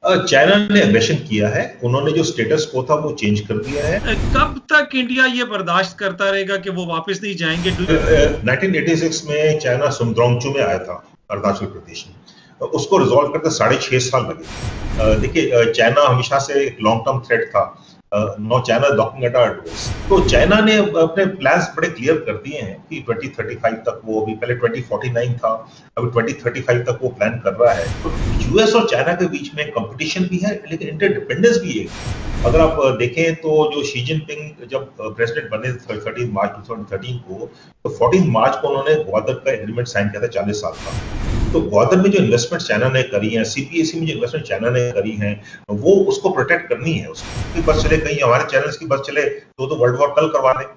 China ने aggression किया है, उन्होंने जो स्टेटस को था वो चेंज कर दिया है। कब तक इंडिया ये बर्दाश्त करता रहेगा कि वो वापस नहीं जाएंगे? 1986 में चाइना सुमद्रोंगचू में आया था, अरुणाचल प्रदेश में। उसको रिजॉल्व करते 6.5 साल लगे। देखिए, चाइना हमेशा से एक लॉन्ग टर्म थ्रेट था। No China knocking at our doors. तो चाइना ने अपने प्लान्स बड़े क्लियर कर दिए हैं कि 2035 तक वो, अभी पहले 2049 था, अभी 2035 तक वो प्लान कर रहा है। तो यूएस और चाइना के बीच में कंपटीशन भी है, लेकिन इंटरडिपेंडेंस भी है। अगर आप देखें तो जो शी जिनपिंग जब प्रेसिडेंट बने 13 मार्च 2013 को, तो 14 मार्च को उन्होंने ग्वादर का एग्रीमेंट साइन किया था 40 साल का। तो ग्वादर में जो इन्वेस्टमेंट चाइना ने करी है, सीपीएसी में जो इन्वेस्टमेंट चाइना ने करी है, वो उसको प्रोटेक्ट करनी है। उसकी बस चले, कहीं हमारे चैनल्स की बस चले तो वर्ल्ड वॉर कल करवा दें।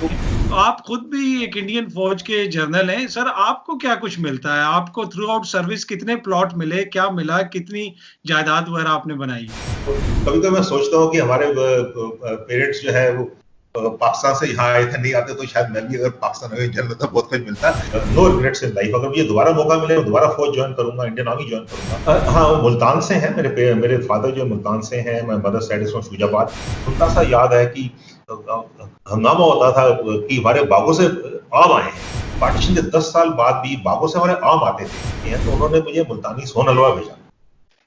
तो आप खुद भी एक इंडियन फौज के जर्नल हैं सर, आपको क्या कुछ मिलता है? आपको थ्रू आउट सर्विस कितने प्लॉट मिले, क्या मिला, कितनी जायदाद वगैरह आपने बनाई? कभी कभी मैं सोचता हूँ कि हमारे पेरेंट्स जो है वो पाकिस्तान से यहाँ आए थे, नहीं आते तो शायद मैं भी अगर पाकिस्तान में जन्म था बहुत कुछ मिलता। No regrets in life. अगर मुझे दोबारा मौका मिले दोबारा फौज ज्वाइन करूंगा, इंडियन आर्मी ज्वाइन करूंगा। हाँ, वो मुल्तान से हैं, मेरे फादर जो मुल्तान से हैं, मैं मदर साइड से फैजाबाद। उनका सा याद है कि हंगामा होता था कि हमारे बागों से आम आए हैं। पार्टीशन के 10 साल बाद भी बागों से हमारे आम आते थे, तो उन्होंने मुझे मुल्तानी सोन हलवा भेजा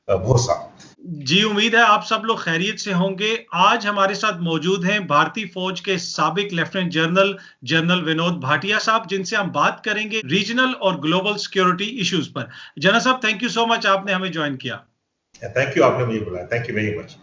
बहुत सा। जी, उम्मीद है आप सब लोग खैरियत से होंगे। आज हमारे साथ मौजूद हैं भारतीय फौज के साबिक lieutenant general general Vinod Bhatia साहब, जिनसे हम बात करेंगे रीजनल और ग्लोबल सिक्योरिटी इश्यूज पर। जनरल साहब, थैंक यू सो मच, आपने हमें ज्वाइन किया। थैंक यू, आपने मुझे बुलाया। Thank you very much.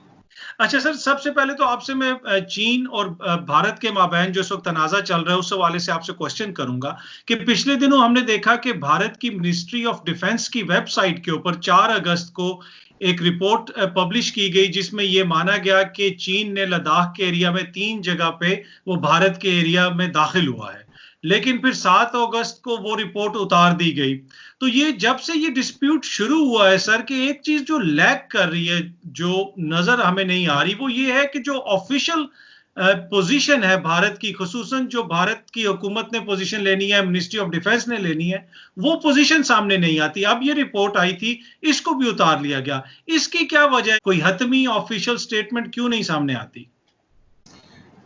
अच्छा सर, सबसे पहले तो आपसे मैं चीन और भारत के माबैन जो इस वक्त तनाज़ा चल रहा है उस हवाले से आपसे क्वेश्चन करूंगा कि पिछले दिनों हमने देखा कि भारत की मिनिस्ट्री ऑफ डिफेंस की वेबसाइट के ऊपर 4 अगस्त को एक रिपोर्ट पब्लिश की गई, जिसमें यह माना गया कि चीन ने लद्दाख के एरिया में 3 जगह पे वो भारत के एरिया में दाखिल हुआ है, लेकिन फिर 7 अगस्त को वो रिपोर्ट उतार दी गई। तो ये जब से ये डिस्प्यूट शुरू हुआ है सर, कि एक चीज जो लैक कर रही है, जो नजर हमें नहीं आ रही, वो ये है कि जो ऑफिशियल पोजीशन है भारत की, खुसूसन जो भारत की हुकूमत ने पोजीशन लेनी है, मिनिस्ट्री ऑफ डिफेंस ने लेनी है, वो पोजीशन सामने नहीं आती। अब ये रिपोर्ट आई थी, इसको भी उतार लिया गया। इसकी क्या वजह है? कोई हतमी ऑफिशियल स्टेटमेंट क्यों नहीं सामने आती?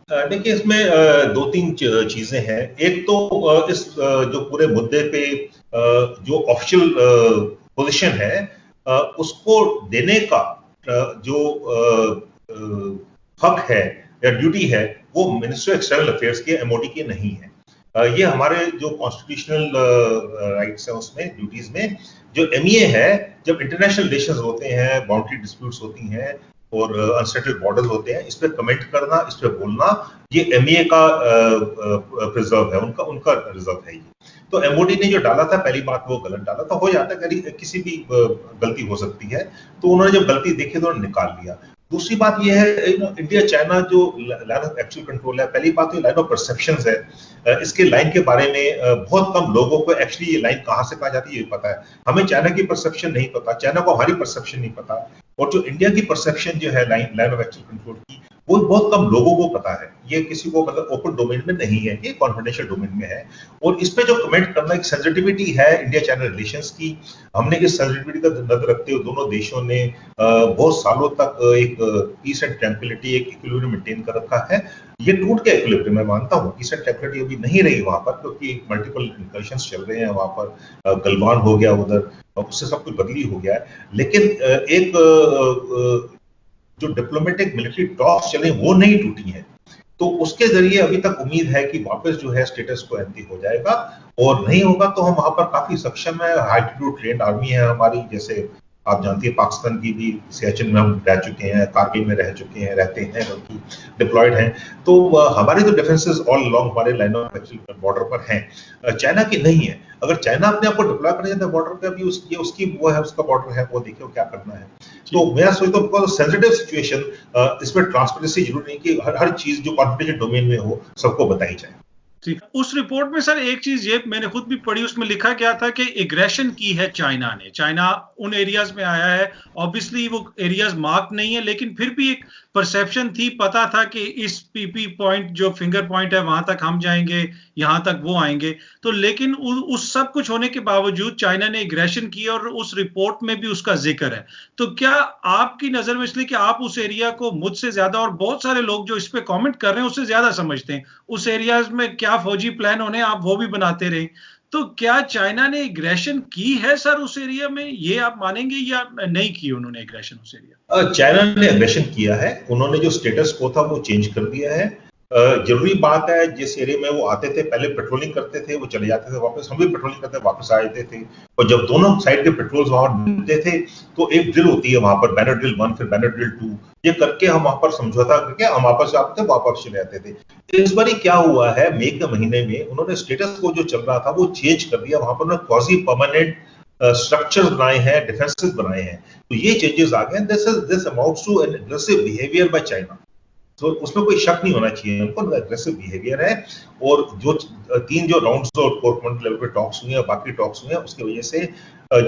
देखिए, इसमें 2-3 चीजें हैं। एक तो इस जो पूरे मुद्दे पे जो ऑफिशियल पोजीशन है, उसको देने का जो हक है या ड्यूटी है, वो मिनिस्ट्री ऑफ एक्सटर्नल अफेयर्स के, एमओडी के नहीं है। ये हमारे जो कॉन्स्टिट्यूशनल राइट्स हैं उसमें, ड्यूटीज में जो एमईए है, जब इंटरनेशनल रिलेशंस होते हैं, बाउंड्री डिस्प्यूट्स होती हैं और अनसेटल्ड बॉर्डर्स होते हैं, इस पे कमेंट करना, इस पे बोलना, ये एमईए का प्रिजर्व है, उनका रिजर्व है ये। तो एमओडी ने जो डाला था, पहली बात वो गलत डाला था। हो जाता है, किसी भी गलती हो सकती है, तो उन्होंने जब गलती देखी तो उन्होंने निकाल लिया। दूसरी बात यह है, इंडिया चाइना जो लाइन ऑफ एक्चुअल कंट्रोल है, पहली बात तो लाइन ऑफ परसेप्शंस है। इसके लाइन के बारे में बहुत कम लोगों को एक्चुअली ये लाइन कहां से कहा जाती है ये पता है। हमें चाइना की परसेप्शन नहीं पता, चाइना को हमारी परसेप्शन नहीं पता, और जो इंडिया की परसेप्शन जो है लाइन ऑफ एक्चुअल कंट्रोल की, वो बहुत कम लोगों को पता है। ये किसी को मतलब ओपन डोमेन में नहीं है, ये कॉन्फिडेंशियल डोमेन में है। और इस पे जो कमेंट करना, एक सेंसिटिविटी है इंडिया चाइना रिलेशंस की। हमने इस सेंसिटिविटी का नजर रखते हुए दोनों देशों ने बहुत सालों तक एक पीस एंड ट्रैंक्विलिटी, एक इक्विलिब्रियम मेंटेन कर रखा है। ये टूट गया इक्विलिब्रियम, मैं मानता हूँ। पीस एंड ट्रैंक्विलिटी अभी नहीं रही वहां पर, क्योंकि मल्टीपल इंकर्शंस चल रहे हैं वहां पर। गलवान हो गया उधर, उससे सब कुछ बदली हो गया है। लेकिन एक जो डिप्लोमेटिक मिलिट्री टॉक्स चले वो नहीं टूटी हैं। तो उसके जरिए अभी तक उम्मीद है कि वापस जो है स्टेटस को एंटी हो जाएगा, और नहीं होगा तो हम वहां पर काफी सक्षम है। हाई एल्टीट्यूड ट्रेंड आर्मी है हमारी, जैसे आप जानती है पाकिस्तान की भी सियाचिन में हम रह चुके हैं, कारगिल में रह चुके हैं, रहते हैं, बल्कि डिप्लॉयड हैं। तो हमारे जो डिफेंसेस ऑल अलोंग हमारे लाइन ऑफ एक्चुअल बॉर्डर पर हैं, चाइना की नहीं है। अगर चाइना अपने आप को डिप्लॉय करना चाहता है बॉर्डर पे, अभी उसकी वो है, उसका बॉर्डर है, वो देखिए क्या करना है। तो मैं सोचता हूँ बिकॉज सेंसिटिव सिचुएशन, इसमें ट्रांसपेरेंसी जरूरी नहीं कि हर चीज जो कॉन्फिडेंशियल डोमेन में हो सबको बताई जाए। ठीक। उस रिपोर्ट में सर एक चीज ये मैंने खुद भी पढ़ी, उसमें लिखा गया था कि एग्रेशन की है चाइना ने। चाइना उन एरियाज में आया है, ऑब्वियसली वो एरियाज मार्क नहीं है, लेकिन फिर भी एक परसेप्शन थी, पता था कि इस पीपी पॉइंट जो फिंगर पॉइंट है वहां तक हम जाएंगे, यहां तक वो आएंगे। तो लेकिन उस सब कुछ होने के बावजूद चाइना ने एग्रेशन की और उस रिपोर्ट में भी उसका जिक्र है। तो क्या आपकी नजर में, इसलिए कि आप उस एरिया को मुझसे ज्यादा और बहुत सारे लोग जो इस पे कमेंट कर रहे हैं उससे ज्यादा समझते हैं, उस एरियाज में क्या फौजी प्लान होने आप वो भी बनाते रहे, तो क्या चाइना ने एग्रेशन की है सर उस एरिया में, ये आप मानेंगे या नहीं की उन्होंने एग्रेशन उस एरिया? चाइना ने एग्रेशन किया है, उन्होंने जो स्टेटस को था वो चेंज कर दिया है। जरूरी बात है, जिस एरिया में वो आते थे पहले पेट्रोलिंग करते थे, वो चले जाते थे वापस, हम भी पेट्रोलिंग करते वापस आ जाते थे। और जब दोनों साइड के पेट्रोल्स वहां मिलते थे तो एक ड्रिल होती है वहां पर, बैनर ड्रिल 1 फिर बैनर ड्रिल 2, ये करके हम वहां पर समझौता करके हम वापस आते थे, वापस चले जाते थे। इस बार क्या हुआ है, मई के महीने में उन्होंने स्टेटस को जो चल रहा था वो चेंज कर दिया, वहां पर उन्होंने क्वाजी परमानेंट स्ट्रक्चर्स बनाए हैं, डिफेंसेस बनाए हैं। तो ये चेंजेस आ गए। This amounts to an aggressive behaviour by China. तो उसमें कोई शक नहीं होना चाहिए, उनको एग्रेसिव बिहेवियर है। और जो 3 जो राउंड्स और कोर लेवल पे टॉक्स हुए हैं, बाकी टॉक्स हुए हैं, उसकी वजह से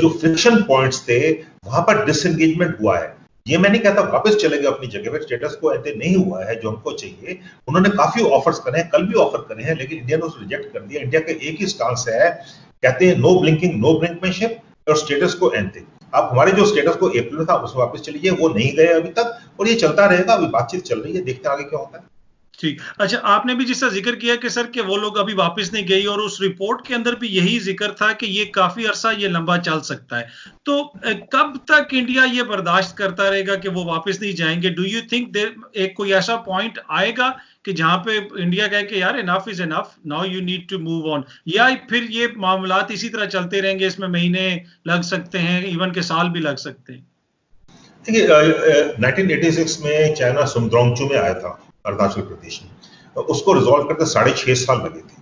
जो फ्रिक्शन पॉइंट्स थे वहां पर डिसएंगेजमेंट हुआ है। ये मैं नहीं कहता वापस चले गए अपनी जगह पे, स्टेटस को ऐसे नहीं हुआ है जो हमको चाहिए। उन्होंने काफी ऑफर्स करे हैं, कल भी ऑफर करे हैं, लेकिन इंडिया ने उसे रिजेक्ट कर दिया। इंडिया का एक ही स्टांस है, कहते हैं नो ब्लिंकिंग नो ब्रिंकमैनशिप, और स्टेटस को एंड। आप हमारे जो स्टेटस को अप्रैल में था उसमें वापस चलिए, वो नहीं गए अभी तक, और ये चलता रहेगा। अभी बातचीत चल रही है, देखते हैं आगे क्या होता है। ठीक। अच्छा, आपने भी जिसका जिक्र किया कि सर कि वो लोग अभी वापस नहीं गई, और उस रिपोर्ट के अंदर भी यही जिक्र था कि ये काफी अरसा ये लंबा चल सकता है। तो कब तक इंडिया ये बर्दाश्त करता रहेगा कि वो वापस नहीं जाएंगे? डू यू थिंक देयर एक कोई ऐसा पॉइंट आएगा कि जहां पे इंडिया कहे कि यार enough is enough, now you need to move on, या फिर ये मामलात इसी तरह चलते रहेंगे, इसमें महीने लग सकते हैं, इवन के साल भी लग सकते हैं? देखिए, 1986 में चाइना सुमद्रोंगचू में आया था, अरुणाचल प्रदेश में, उसको रिजॉल्व करते 6.5 साल लगे थे।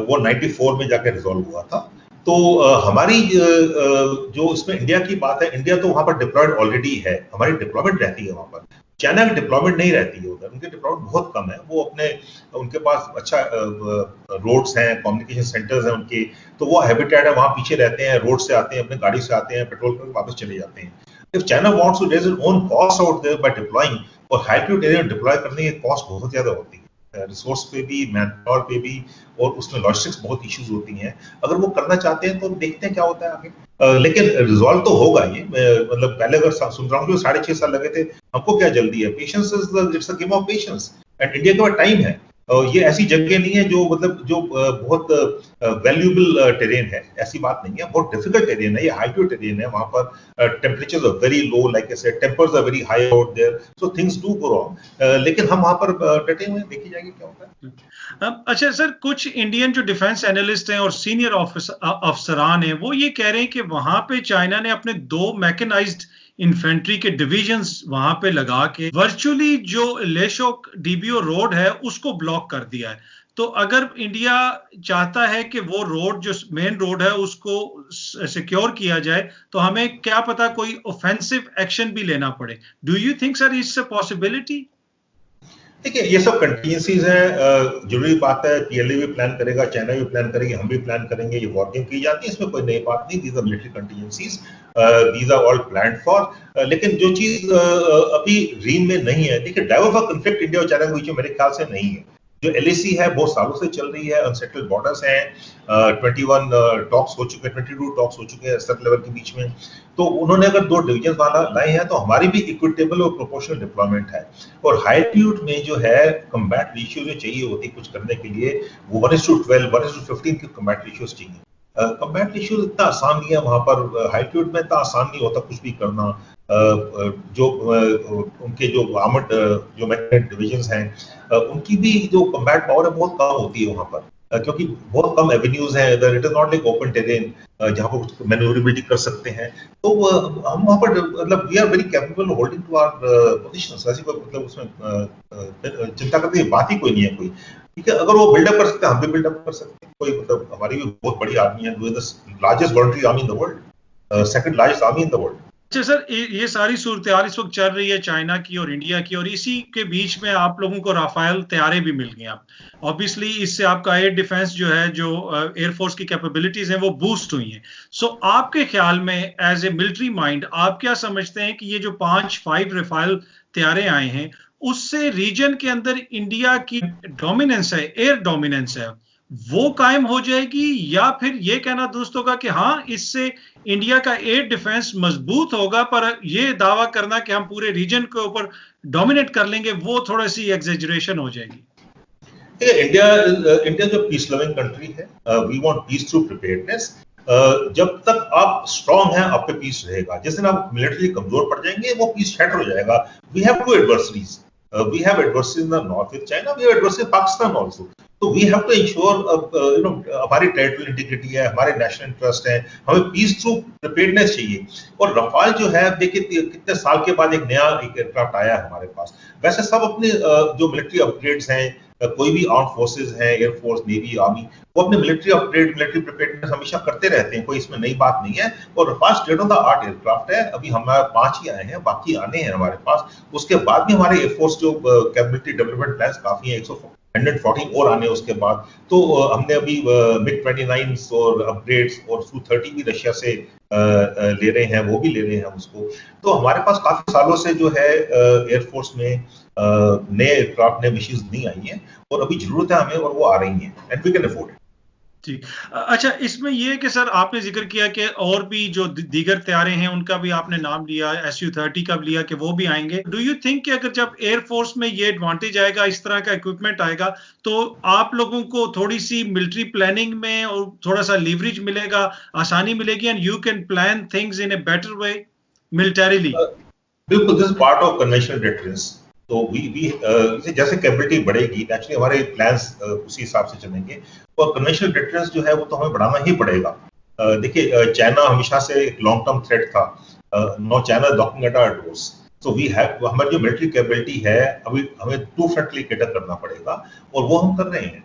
वो 94 में जाकर रिजॉल्व हुआ था। तो हमारी जो इसमें इंडिया की बात है, इंडिया तो वहां पर डिप्लॉयड ऑलरेडी है, हमारी डिप्लॉयमेंट रहती है वहां पर। चाइना की डिप्लॉयमेंट नहीं रहती है उधर, उनकी डिप्लॉयमेंट बहुत कम है। वो उनके पास अच्छा रोड्स हैं, कम्युनिकेशन सेंटर्स हैं उनके, तो वो हैबिटेट है, वहां पीछे रहते हैं, रोड से आते हैं, अपने गाड़ी से आते हैं, पेट्रोल करके वापस चले जाते हैं। If China wants to raise its own costs out there by deploying, और हाई एल्टीट्यूड एरिया डिप्लॉय करने की कॉस्ट बहुत ज्यादा होती है, रिसोर्स पे भी, मैन पावर पे भी, और उसमें लॉजिस्टिक्स बहुत इश्यूज होती हैं। अगर वो करना चाहते हैं तो देखते हैं क्या होता है आगे। लेकिन रिजॉल्व तो होगा ये, मतलब पहले अगर सुन रहा हूँ 6.5 साल लगे थे, हमको क्या जल्दी है? Patience it's a game of patience, and India के पास टाइम है। ये ऐसी जगह नहीं है जो मतलब जो बहुत वैल्यूएबल टेरेन है, ऐसी बात नहीं है। बहुत डिफिकल्ट टेरेन है, ये हाई टू टेरेन है, वहां पर temperatures are very low, like I said, tempers are very high out there, so things do go wrong. लेकिन हम वहां पर डटे हुए हैं, देखी जाएगी क्या होता है। अच्छा सर, कुछ इंडियन जो डिफेंस एनालिस्ट हैं और सीनियर अफसरान हैं, वो ये कह रहे हैं कि वहां पे चाइना ने अपने 2 मैकेनाइज्ड इन्फेंट्री के डिविजन्स वहां पे लगा के वर्चुअली जो लेशोक डीबीओ रोड है उसको ब्लॉक कर दिया है। तो अगर इंडिया चाहता है कि वो रोड जो मेन रोड है उसको सिक्योर किया जाए, तो हमें क्या पता कोई ऑफेंसिव एक्शन भी लेना पड़े। Do you think sir it's a possibility? देखिए, ये सब कंटिजेंसीज हैं। जरूरी बात है, पीएलए भी प्लान करेगा, चाइना भी प्लान करेगी, हम भी प्लान करेंगे, ये वॉर गेम की जाती है, इसमें कोई नई बात नहीं। These are military contingencies, these are all planned for. लेकिन जो चीज अभी रीम में नहीं है, देखिए, ड्राइवर फॉर कॉन्फ्लिक्ट इंडिया और चाइना के बीच में मेरे ख्याल से नहीं है। जो एलएसी है बहुत सालों से चल रही है, अनसेटल्ड बॉर्डर्स हैं, 21 टॉक्स हो चुके हैं, 22 टॉक्स हो चुके हैं स्तर लेवल के बीच में। तो उन्होंने अगर 2 डिवीजन वाला लाए हैं तो हमारी भी इक्विटेबल और प्रोपोर्शनल डिप्लॉयमेंट है। और हाई एल्टीट्यूड में जो है कम्बैट रेशियो जो चाहिए होती है कुछ करने के लिए, वो 1:12, 1:15 की कम्बैट रेशियोज चाहिए। कम्बैट रेशियो इतना आसान नहीं है वहां पर, हाई एल्टीट्यूड में इतना आसान नहीं होता कुछ भी करना। जो उनके जो आर्मड जो मैकेनिक डिविजन्स हैं, उनकी भी जो कम्बैट पावर है बहुत कम होती है वहां पर, क्योंकि बहुत कम एवेन्यूज हैं इधर। It is not like open terrain जहां पर मैन्यूवरेबिलिटी कर सकते हैं। तो हम वहां पर मतलब we are very capable holding to our positions. ऐसी कोई मतलब उसमें चिंता करने की बात ही कोई नहीं है कोई। ठीक है, अगर वो बिल्डअप कर सकते हैं, हम भी बिल्डअप कर सकते हैं। कोई मतलब हमारी भी बहुत बड़ी आर्मी है, largest voluntary army in the world, second largest army in the world. अच्छा सर, ये सारी सूरत-ए-हाल इस वक्त चल रही है चाइना की और इंडिया की, और इसी के बीच में आप लोगों को राफेल तैयारे भी मिल गए। आप ऑब्वियसली इससे आपका एयर डिफेंस जो है, जो एयरफोर्स की कैपेबिलिटीज हैं, वो बूस्ट हुई हैं। सो आपके ख्याल में एज ए मिलिट्री माइंड आप क्या समझते हैं कि ये जो 5 राफेल तैयारे आए हैं, उससे रीजन के अंदर इंडिया की डोमिनेंस है, एयर डोमिनेंस है, वो कायम हो जाएगी, या फिर ये कहना दुरुस्त होगा कि हाँ, इससे इंडिया का एयर डिफेंस मजबूत होगा, पर ये दावा करना कि हम पूरे रीजन के ऊपर डोमिनेट कर लेंगे, वो थोड़ी सी एग्जेजरेशन हो जाएगी? इंडिया जो पीस लविंग कंट्री है, we want peace through preparedness. जब तक आप स्ट्रांग हैं, आप पे पीस रहेगा। जिस दिन आप मिलिटरी कमजोर पड़ जाएंगे, वो पीस शैटर हो जाएगा। We have two adversaries, we have adversities in the north with China, we have adversities in Pakistan also. So we have to ensure हमारी टेरिटोरियल इंटीग्रिटी है, हमारे नेशनल इंटरेस्ट है, हमें पीस थ्रू प्रिपेयर्डनेस चाहिए। और Rafale जो है, देखिए कितने साल के बाद एक नया एयरक्राफ्ट आया है हमारे पास। वैसे सब अपने जो मिलिट्री अपग्रेड्स हैं, कोई भी आर्म फोर्सेज हैं, एयरफोर्स, नेवी, आर्मी, वो अपने मिलिट्री अपग्रेड, मिलिट्री प्रिपेयर्डनेस हमेशा करते रहते हैं, कोई इसमें नई बात नहीं है। और Rafale state of the art aircraft है। अभी हमारे 5 ही आए हैं, बाकी आने हैं हमारे पास। उसके बाद भी हमारे एयरफोर्स जो कैपेबिलिटी डेवलपमेंट प्लान्स काफी है, 140 और आने उसके बाद। तो हमने अभी मिग 29 और अपग्रेड्स और Su-30 भी रशिया से ले रहे हैं, वो भी ले रहे हैं हम उसको। तो हमारे पास काफी सालों से जो है एयरफोर्स में नए एयरक्राफ्ट, नए मशीन्स नहीं आई हैं, और अभी जरूरत है हमें, और वो आ रही हैं, and we can afford it. जी। अच्छा, इसमें ये है कि सर आपने जिक्र किया कि और भी जो दीगर तैयारे हैं उनका भी आपने नाम लिया, Su-30 का भी लिया कि वो भी आएंगे। डू यू थिंक कि अगर जब एयरफोर्स में ये एडवांटेज आएगा, इस तरह का इक्विपमेंट आएगा, तो आप लोगों को थोड़ी सी मिलिट्री प्लानिंग में और थोड़ा सा लीवरेज मिलेगा, आसानी मिलेगी, and you can plan things in a better way militarily? बिल्कुल, this is part of conventional difference. तो वी जैसे कैपेबिलिटी बढ़ेगी, नेचुरली हमारे प्लान्स उसी हिसाब से चलेंगे। और कन्वेंशनल डिफरेंस जो है, वो तो हमें बढ़ाना ही पड़ेगा। देखिए, चाइना हमेशा से एक लॉन्ग टर्म थ्रेट था। No China knocking at our doors. So we have, हमारी जो मिलिट्री कैपेबिलिटी है, अभी हमें टू फ्रंटली कैटर करना पड़ेगा, और वो हम कर रहे हैं।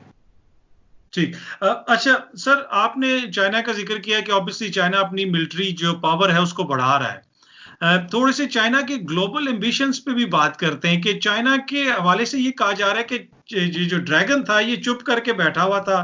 ठीक। अच्छा सर, आपने चाइना का जिक्र किया कि ऑब्वियसली चाइना अपनी मिलिट्री जो पावर है उसको बढ़ा रहा है। थोड़े से चाइना के ग्लोबल एम्बिशंस पे भी बात करते हैं कि चाइना के हवाले से ये कहा जा रहा है कि जो ड्रैगन था, ये चुप करके बैठा हुआ था,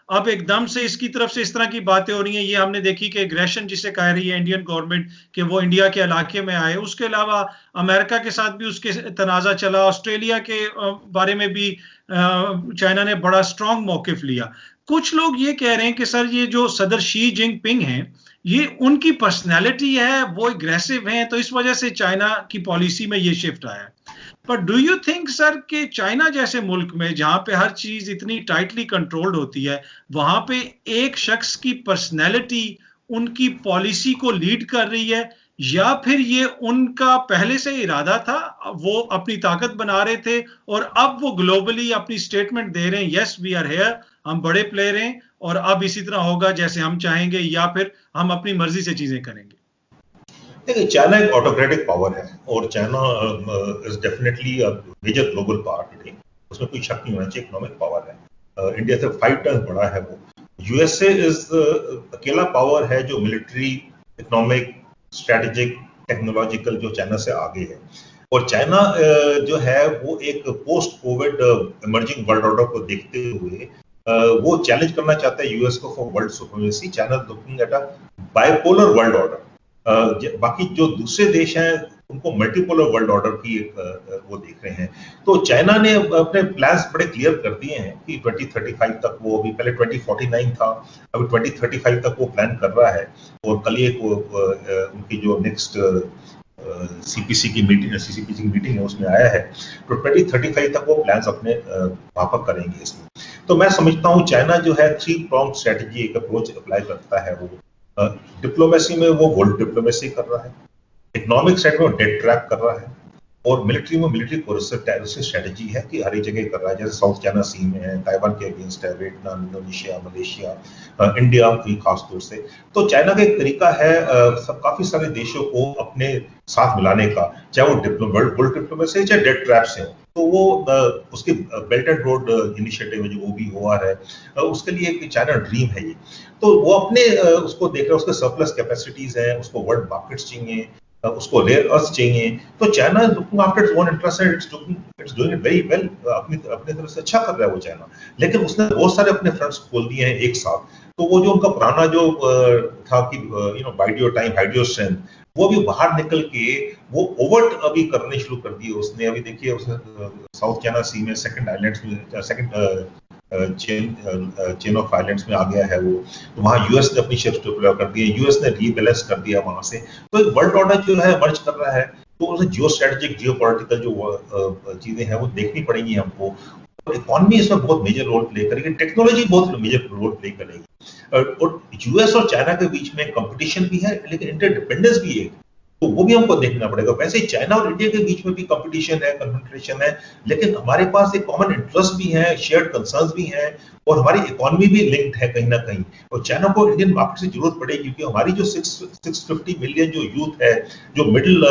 अब एकदम से इसकी तरफ से इस तरह की बातें हो रही हैं। ये हमने देखी कि एग्रेशन जिसे कह रही है इंडियन गवर्नमेंट, कि वो इंडिया के इलाके में आए। उसके अलावा अमेरिका के साथ भी उसके तनाज़ा चला, ऑस्ट्रेलिया के बारे में भी चाइना ने बड़ा स्ट्रॉन्ग मौकिफ लिया। कुछ लोग ये कह रहे हैं कि सर, ये जो सदर शी जिनपिंग हैं, ये उनकी पर्सनैलिटी है, वो एग्रेसिव हैं, तो इस वजह से चाइना की पॉलिसी में ये शिफ्ट आया है। पर डू यू थिंक सर कि चाइना जैसे मुल्क में, जहां पे हर चीज इतनी टाइटली कंट्रोल्ड होती है, वहां पे एक शख्स की पर्सनैलिटी उनकी पॉलिसी को लीड कर रही है, या फिर ये उनका पहले से इरादा था, वो अपनी ताकत बना रहे थे और अब वो ग्लोबली अपनी स्टेटमेंट दे रहे हैं, यस वी आर हियर, हम बड़े प्लेयर हैं और अब इसी तरह होगा जैसे हम चाहेंगे, या फिर हम अपनी मर्जी से चीजें करेंगे? देखिए, चाइना एक ऑटोक्रेटिक पावर है, और China is definitely a major global power today. उसमें कोई शक नहीं होना चाहिए, इकोनॉमिक पावर है। इंडिया से 5 टाइम्स बड़ा है वो। यूएसए इज अकेला पावर है जो मिलिट्री, इकोनॉमिक, स्ट्रेटेजिक, टेक्नोलॉजिकल जो चाइना से आगे है। और चाइना जो है, वो एक post Covid emerging world order को देखते हुए वो चैलेंज करना चाहता है यूएस को for world supremacy. China looking at a bipolar world order. बाकी जो दूसरे देश हैं, उनको मल्टीपोलर वर्ल्ड ऑर्डर की वो देख रहे हैं। तो चाइना ने अपने प्लान्स बड़े क्लियर कर दिए हैं कि 2035 तक वो, अभी पहले 2049 था, अभी 2035 तक वो प्लान कर रहा है। और कल एक उनकी जो नेक्स्ट सीपीसी की मीटिंग है, उसमें आया है। तो 2035 तक वो प्लान्स अपने वापस करेंगे इसमें। तो मैं समझता हूँ चाइना जो है 3 pronged स्ट्रेटेजी, एक अप्रोच अप्लाई करता है। वो डिप्लोमेसी में वो वर्ल्ड डिप्लोमेसी कर रहा है, इकोनॉमिक साइड में डेट ट्रैप कर रहा है, और मिलिट्री में मिलिट्री कोऑपरेटिव स्ट्रेटेजी है कि हर एक जगह कर रहा है। जैसे साउथ चाइना सी में है, ताइवान के अगेंस्ट है, वियतनाम, इंडोनेशिया, मलेशिया, इंडिया की खास तौर से। तो चाइना का एक तरीका है काफी सारे देशों को अपने साथ मिलाने का, चाहे वो वर्ल्ड डिप्लोमेसी, चाहे डेट ट्रैप से हो। तो वो उसके बेल्ट एंड रोड इनिशिएटिव जो वो भी हुआ है, उसके लिए एक चाइना ड्रीम है ये। तो वो अपने उसको देख रहे हैं, उसके सरप्लस कैपेसिटीज है, उसको वर्ल्ड मार्केट्स चाहिए, उसको रेयर अर्थ चाहिए, तो China is looking after its own interest and it's doing it very well, अपनी अपनी तरफ से अच्छा कर रहा है वो चाइना। लेकिन उसने बहुत सारे अपने फ्रंट्स खोल दिए हैं एक साथ, तो वो जो उनका पुराना जो था कि wide your time hide your strength, वो भी बाहर निकल के वो ओवर्ट अभी करने शुरू कर दिए उसने। अभी देखिए उसने साउथ चाइना सी में सेकंड आइलैंड्स में सेकंड चेन ऑफ आइलैंड्स में आ गया है वो, तो वहां यूएस ने अपनी शिप्स डिप्लॉय कर दी है, यूएस ने रीबैलेंस कर दिया वहां से, तो एक वर्ल्ड ऑर्डर जो है मर्ज कर रहा है। तो उसे जियो स्ट्रेटेजिक जियो पॉलिटिकल जो चीजें हैं वो देखनी पड़ेंगी हमको। इकोनॉमी इसमें बहुत मेजर रोल प्ले करेगी, टेक्नोलॉजी बहुत मेजर रोल प्ले करेगी, और यूएस और चाइना के बीच में कंपटीशन भी है लेकिन इंटरडिपेंडेंस भी है, तो वो भी हमको देखना पड़ेगा। वैसे चाइना और इंडिया के बीच में भी कंपटीशन है, कन्फ्रंटेशन है, लेकिन हमारे पास एक कॉमन इंटरेस्ट भी है, शेयर्ड कंसर्न्स भी हैं, और हमारी इकोनॉमी भी लिंक्ड है कहीं ना कहीं। और चाइना को इंडियन मार्केट से जरूरत पड़ेगी क्योंकि हमारी जो 650 मिलियन जो यूथ है, जो मिडिल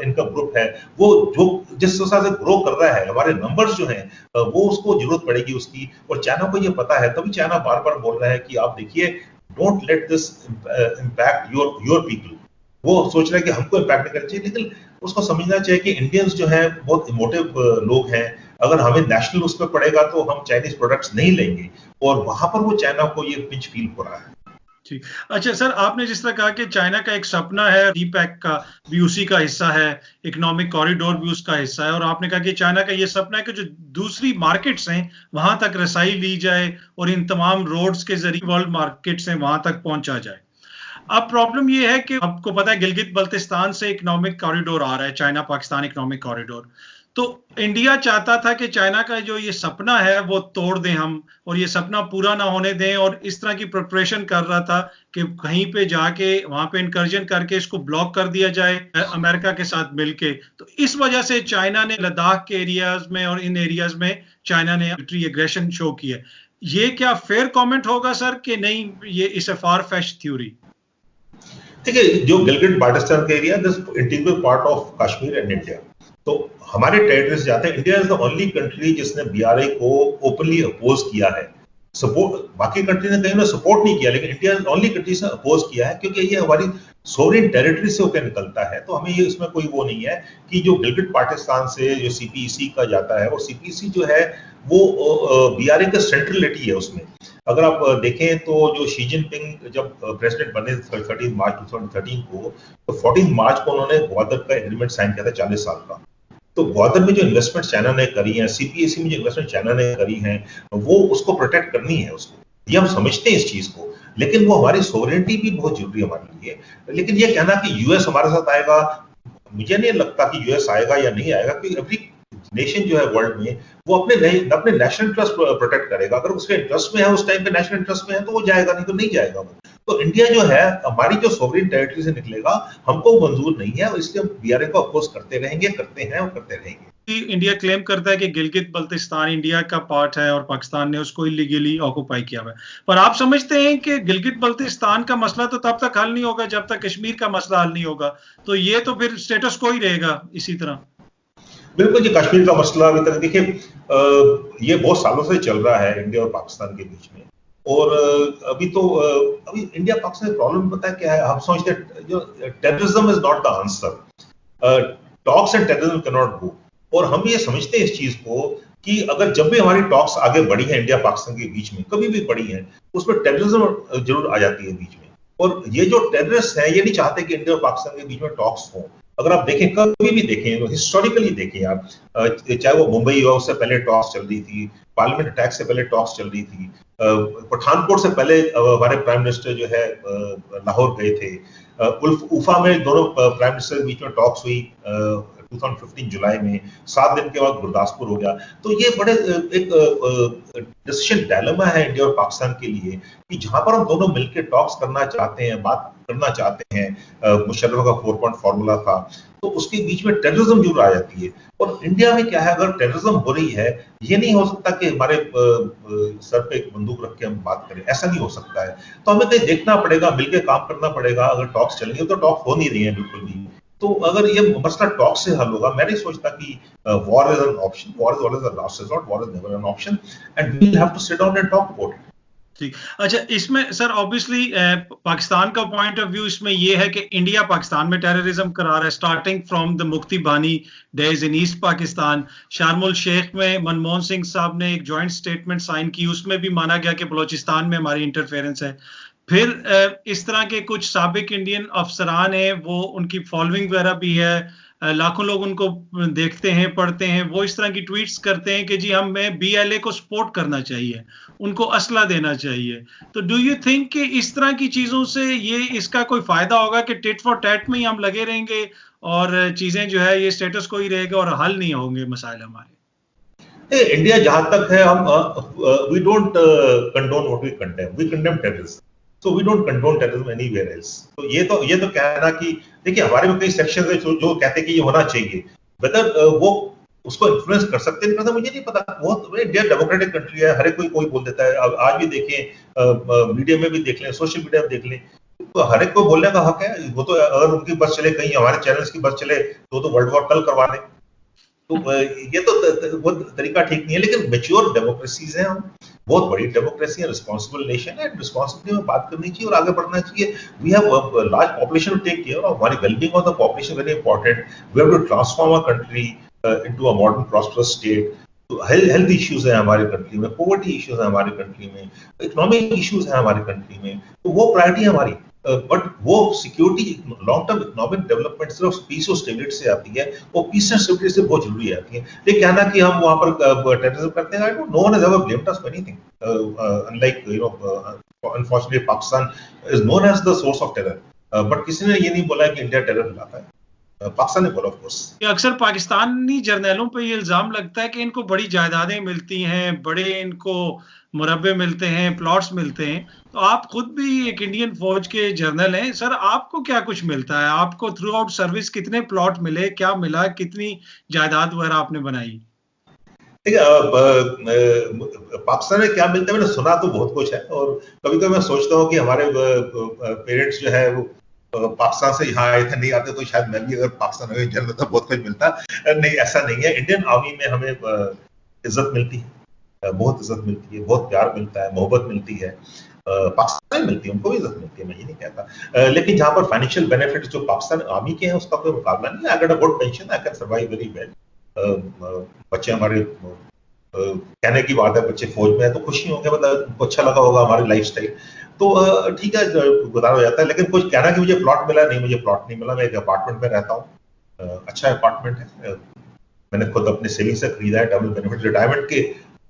इनकम ग्रुप है, वो जो जिस हिसाब से ग्रो कर रहा है, हमारे नंबर्स जो हैं वो उसको जरूरत पड़ेगी उसकी, और चाइना को ये पता है, तभी चाइना बार बार बोल रहा है कि आप देखिए don't let this impact your people. वो सोच रहा है कि हमको इम्पैक्ट नहीं करना चाहिए, लेकिन उसको समझना चाहिए कि इंडियंस जो हैं बहुत इमोटिव लोग हैं, अगर हमें नेशनल उस पर पड़ेगा तो हम चाइनीज प्रोडक्ट्स नहीं लेंगे, और वहां पर वो चाइना को ये पिंच फील हो रहा है। ठीक। अच्छा सर, आपने जिस तरह कहा कि चाइना का एक सपना है, डीपैक का भी उसी का हिस्सा है, इकोनॉमिक कॉरिडोर भी उसका हिस्सा है, और आपने कहा कि चाइना का ये सपना है कि जो दूसरी मार्केट्स हैं वहां तक रसाई ली जाए और इन तमाम रोड्स के जरिए वर्ल्ड मार्केट्स हैं वहां तक पहुंचा जाए। अब प्रॉब्लम ये है कि आपको पता है गिलगित बल्तिस्तान से इकोनॉमिक कॉरिडोर आ रहा है, चाइना पाकिस्तान इकोनॉमिक कॉरिडोर। तो इंडिया चाहता था कि चाइना का जो ये सपना है वो तोड़ दें हम, और ये सपना पूरा ना होने दें, और इस तरह की प्रिपरेशन कर रहा था कि कहीं पे जाके वहां पे इनकर्जन करके इसको ब्लॉक कर दिया जाए अमेरिका के साथ मिलके। तो इस वजह से चाइना ने लद्दाख के एरियाज में और इन एरियाज में चाइना ने मिलिट्री एग्रेशन शो किया। ये क्या फेयर कमेंट होगा सर कि नहीं, ये इस अ फार फेच्ड थ्योरी? देखिए, जो गिलगिट बाल्टिस्तान का area this integral part of Kashmir and India, तो हमारे टेरिटरीज जाते हैं। India is the only country जिसने बीआरआई को ओपनली अपोज किया है। सपोर्ट बाकी कंट्री ने कहीं ना सपोर्ट नहीं किया, लेकिन इंडिया इज ओनली कंट्री ने अपोज किया है क्योंकि ये हमारी सोवरेन टेरिटरी से होकर निकलता है। तो हमें ये इसमें कोई वो नहीं है कि जो गिलगिट पाकिस्तान से जो सीपीईसी का जाता है, और सीपीईसी जो है वो बीआरआई का सेंट्रलिटी है उसमें। अगर आप देखें तो जो शी जिनपिंग जब प्रेसिडेंट बने 13 मार्च 2013 को, तो 14 मार्च को उन्होंने ग्वादर का एग्रीमेंट साइन किया था 40 साल का। तो ग्वादर में जो इन्वेस्टमेंट चाइना ने करी है, सीपीएसी में जो इन्वेस्टमेंट चाइना ने करी है, वो उसको प्रोटेक्ट करनी है उसको, ये हम समझते हैं इस चीज को, लेकिन वो हमारी सोवरेनिटी भी बहुत जरूरी है हमारे लिए। लेकिन ये कहना कि यूएस हमारे साथ आएगा, मुझे नहीं लगता कि यूएस आएगा या नहीं आएगा, क्योंकि एवरी नेशन जो है वर्ल्ड में वो अपने नेशनल इंटरेस्ट प्रोटेक्ट करेगा। अगर उसके इंटरेस्ट में है, उस टाइम पे नेशनल इंटरेस्ट में है, तो वो जाएगा, नहीं तो नहीं जाएगा वो। तो इंडिया जो है हमारी जो सोवरेन टेरिटरी से निकलेगा, हमको मंजूर नहीं है, और इसलिए हम बीआरए को अपोज करते रहेंगे, करते हैं और करते रहेंगे। इंडिया क्लेम करता है कि गिलगित बल्तिस्तान इंडिया का पार्ट है और पाकिस्तान ने उसको इलीगली ऑक्युपाई किया हुआ है, पर आप समझते हैं कि गिलगित बल्तिस्तान का मसला तो तब तक हल नहीं होगा जब तक कश्मीर का मसला हल नहीं होगा, तो ये तो फिर स्टेटस को ही रहेगा इसी तरह? बिल्कुल जी, कश्मीर का मसला अभी तक देखिए ये बहुत सालों से चल रहा है इंडिया और पाकिस्तान के बीच में, और अभी इंडिया पाकिस्तान की प्रॉब्लम पता है क्या है? हम सोचते हैं जो terrorism is not the answer, talks and terrorism can not go, और हम ये समझते हैं इस चीज को कि अगर जब भी हमारी टॉक्स आगे बढ़ी है इंडिया पाकिस्तान के बीच में, कभी भी बढ़ी है, उसमें टेररिज्म जरूर आ जाती है बीच में। और ये जो टेररिस्ट है ये नहीं चाहते कि इंडिया और पाकिस्तान के बीच में टॉक्स हो। अगर आप देखें, कभी भी देखें, हिस्टोरिकली देखें आप, चाहे वो मुंबई हो, उससे पहले टॉक्स चल रही थी, पार्लियामेंट अटैक से पहले टॉक्स चल रही थी, पठानकोट से पहले हमारे प्राइम मिनिस्टर जो है लाहौर गए थे, उल्फा में दोनों प्राइम मिनिस्टर के बीच में टॉक्स हुई 2015 जुलाई में, 7 दिन के बाद गुरदासपुर हो गया। तो ये बड़े एक डिसीजन डायलेमा है इंडिया और पाकिस्तान के लिए कि जहां पर हम दोनों मिलकर टॉक्स करना चाहते हैं, बात करना चाहते हैं, मुशर्रफ का 4 पॉइंट फॉर्मूला था, तो उसके बीच में टेररिज्म जरूर आ जाती है। और इंडिया में क्या है, अगर टेररिज्म हो रही है, ये नहीं हो सकता कि हमारे सर पे एक बंदूक रख के हम बात करें, ऐसा नहीं हो सकता है। तो हमें कहीं देखना पड़ेगा, मिलकर काम करना पड़ेगा। अगर टॉक्स चलेंगे, तो टॉक्स हो नहीं रही है बिल्कुल भी, तो अगर ये मसला टॉक से हल होगा, मैं नहीं सोचता कि war is an option, war is always the last resort, war is never an option, and we will have to sit down and talk about it. ठीक। अच्छा, इसमें सर ऑब्वियसली पाकिस्तान का पॉइंट ऑफ व्यू इसमें ये है कि India Pakistan में terrorism करा रहा है, starting from the Mukti Bahini days in East Pakistan. Sharm el Sheikh में मनमोहन सिंह साहब ने एक जॉइंट स्टेटमेंट साइन की, उसमें भी माना गया कि बलोचिस्तान में हमारी इंटरफेरेंस है। फिर इस तरह के कुछ साबिक इंडियन अफसरान हैं, वो उनकी फॉलोइंग वगैरह भी है, लाखों लोग उनको देखते हैं, पढ़ते हैं, वो इस तरह की ट्वीट्स करते हैं कि जी हमें बीएलए को सपोर्ट करना चाहिए, उनको असला देना चाहिए। तो डू यू थिंक कि इस तरह की चीजों से ये इसका कोई फायदा होगा कि टिट फॉर टैट में ही हम लगे रहेंगे और चीजें जो है ये स्टेटस को ही रहेगा और हल नहीं होंगे मसाइल हमारे? इंडिया जहां तक है, हम we don't condone what we condemn, we condemn terrorism, so we don't condone terrorism anywhere else. तो ये तो कहना कि देखिए हमारे में कई सेक्शंस है जो कहते हैं कि ये होना चाहिए, वेदर वो उसको इन्फ्लुएंस कर सकते नहीं करता मुझे नहीं पता। वो इंडिया डेमोक्रेटिक कंट्री है, हर एक कोई बोल देता है। अब आज भी देखें, मीडिया में भी देख लें, सोशल मीडिया में देख लें, तो हर एक को बोलने का हक है। वो तो अगर उनकी बस चले, कहीं हमारे चैनल्स की बस चले तो वर्ल्ड वॉर कल करवा दें। तो ये तो वो तरीका ठीक नहीं है। लेकिन मेच्योर डेमोक्रेसीज हैं हम, बहुत बड़ी डेमोक्रेसी है, रिस्पॉन्सिबल नेशन है, रिस्पॉन्सिबिलिटी में बात करनी चाहिए और आगे बढ़ना चाहिए। We have large population to take care of, हमारी wellbeing of the population very important. We have to transform a country into a modern prosperous state. तो हेल्थ इश्यूज है हमारे कंट्री में, पॉवर्टी इश्यूज है हमारे कंट्री में, economic issues है हमारी कंट्री में, तो वो प्रायोरिटी है हमारी। बट वो security, long term economic development सिर्फ पीस और स्टेबिलिटी से आती है, वो पीस एंड स्टेबिलिटी से बहुत जरूरी आती है। ये कहना कि हम वहां पर टेररिज्म करते हैं, I don't, no one has ever blamed us for anything, unlike unfortunately Pakistan is known as the source of terror, but किसी ने ये नहीं बोला कि इंडिया टेरर फैलाता है। पाकिस्तान ने बोला ऑफ कोर्स। अक्सर पाकिस्तानी जर्नैलों पे ये इल्जाम लगता है कि इनको बड़ी जायदादें मिलती हैं, बड़े इनको मुरब्बे मिलते हैं, प्लॉट्स मिलते हैं। तो आप खुद भी एक इंडियन फौज के जर्नल हैं सर, आपको क्या कुछ मिलता है? आपको थ्रू आउट सर्विस कितने प्लॉट मिले, क्या मिला, कितनी जायदाद वगैरह आपने बनाई? पाकिस्तान में क्या मिलता है, मैंने सुना तो बहुत कुछ है, और कभी कभी मैं सोचता हूँ कि हमारे पेरेंट्स जो है वो पाकिस्तान से यहाँ आए थे, नहीं आते तो शायद मैं भी अगर पाकिस्तान में जन्म था बहुत कुछ मिलता। नहीं, ऐसा नहीं है। इंडियन आर्मी में हमें इज्जत मिलती है, बहुत इज्जत मिलती है, बहुत प्यार मिलता है, मोहब्बत मिलती है। पाकिस्तान में मिलती है, उनको भी इज्जत मिलती है, मैं ये नहीं कहता। लेकिन जहाँ पर फाइनेंशियल बेनिफिट जो पाकिस्तान आर्मी के हैं उसका कोई मुकाबला नहीं है। I get a good pension, I can survive very well. बच्चे हमारे, कहने की बात है, बच्चे फौज में है तो खुशी होंगे, मतलब उनको अच्छा लगा होगा हमारी लाइफस्टाइल, तो ठीक है, गुजारा हो जाता है। लेकिन कुछ कहना कि मुझे प्लॉट मिला, नहीं, मुझे प्लॉट नहीं मिला। मैं एक अपार्टमेंट में रहता हूँ, अच्छा अपार्टमेंट है, मैंने खुद अपने सेविंग से खरीदा है, डबल बेनिफिट, रिटायरमेंट के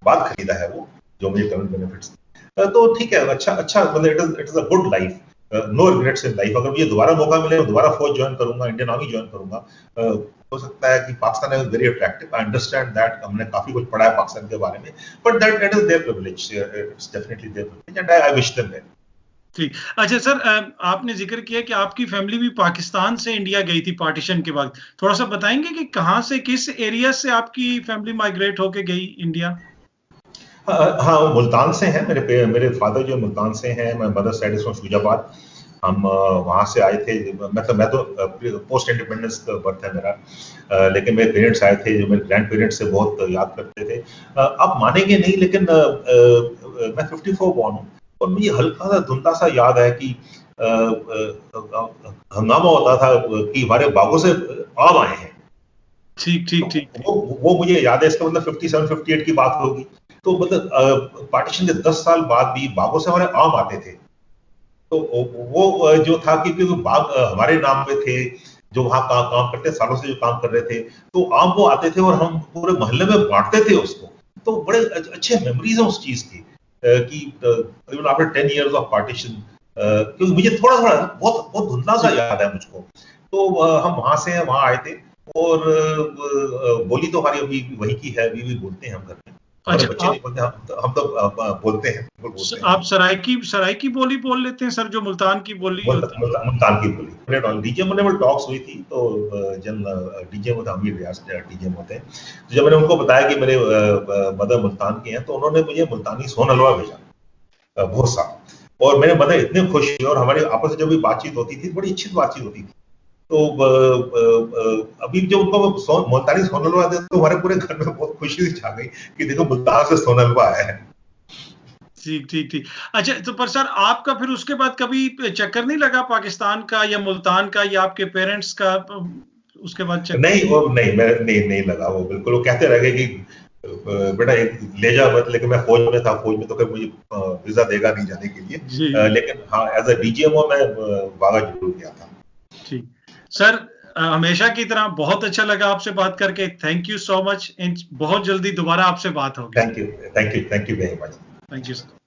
बाद खरीदा है वो, जो मुझे डबल बेनिफिट्स। तो ठीक है, अच्छा, मतलब it is a good life, no regrets in life. अगर मुझे दोबारा मौका मिले, मैं दोबारा फौज ज्वाइन करूंगा, इंडियन आर्मी ज्वाइन करूंगा। हो सकता है कि Pakistan is very attractive, I understand that, हमने काफी कुछ पढ़ा है पाकिस्तान के बारे में, but that is their privilege, it's definitely their privilege, and I wish them well. ठीक। अच्छा सर, आपने जिक्र किया कि आपकी फैमिली भी पाकिस्तान से इंडिया गई थी पार्टीशन के वक्त। थोड़ा सा बताएंगे कि कहां से, किस एरिया से आपकी फैमिली माइग्रेट होके गई इंडिया? हाँ, मुल्तान से हैं, मेरे फादर जो मुल्तान से हैं, मैं mother side is from Faizabad. हम वहां से आए थे, मतलब मैं तो पोस्ट इंडिपेंडेंस बर्थ है मेरा, लेकिन मेरे पेरेंट्स आए थे जो मेरे ग्रैंड पेरेंट्स से बहुत याद करते थे। आप मानेंगे नहीं, लेकिन मैं 54 बॉर्न हूँ, और मुझे हल्का सा धुंधला सा याद है कि हंगामा होता था कि हमारे बागों से आम आए हैं। ठीक। वो मुझे याद है, इसका मतलब 57-58 की बात होगी। तो मतलब पार्टीशन के 10 साल बाद भी बागों से हमारे आम आते थे। तो वो जो था कि बाग हमारे नाम पे थे, जो वहां काम करते, सालों से जो काम कर रहे थे, तो आम वो आते थे और हम पूरे मोहल्ले में बांटते थे उसको। तो बड़े अच्छे मेमोरीज है उस चीज की, कि even after 10 years of partition, क्योंकि मुझे थोड़ा थोड़ा बहुत बहुत धुंधला सा याद है मुझको। तो हम वहां से वहां आए थे, और बोली तो हमारी अभी वही की है, अभी भी बोलते हैं हम घर में। हमारे बच्चे नहीं बोलते, हम तो बोलते हैं, बोलते हैं। आप सराइकी बोली बोल लेते हैं सर, जो मुल्तान की बोली होती है? मुल्तान की बोली। डीजे में टॉक्स हुई थी, तो जन डीजे में अमीर रियाज डीजे में होते हैं, तो जब मैंने उनको बताया कि मेरे मदर मुल्तान के हैं, तो उन्होंने मुझे मुल्तानी सोन हलवा भेजा, बहुत सा। और मेरे मदर इतने खुश हुए, और हमारे आपस में जब भी बातचीत होती थी, बड़ी अच्छी बातचीत होती थी। तो अभी जब उनको मुल्तानी सोन हलवा दे, तो हमारे पूरे घर में बहुत खुशी छा गई कि देखो मुल्तान से सोन हलवा आया है। ठीक ठीक ठीक। अच्छा, तो पर सर आपका फिर उसके बाद कभी चक्कर नहीं लगा पाकिस्तान का या मुल्तान का या आपके पेरेंट्स का उसके बाद चक्कर? नहीं वो नहीं, मैं नहीं लगा वो, बिल्कुल। वो कहते रह गए कि बेटा ले जा मत, लेकिन मैं फौज में था, फौज में तो कोई मुझे वीजा देगा नहीं जाने के लिए। लेकिन हाँ, एज अ डीजीएमओ मैं वाघा जरूर गया था। ठीक सर, हमेशा की तरह बहुत अच्छा लगा आपसे बात करके। Thank you so much. बहुत जल्दी दोबारा आपसे बात होगी। Thank you very much. Thank you sir.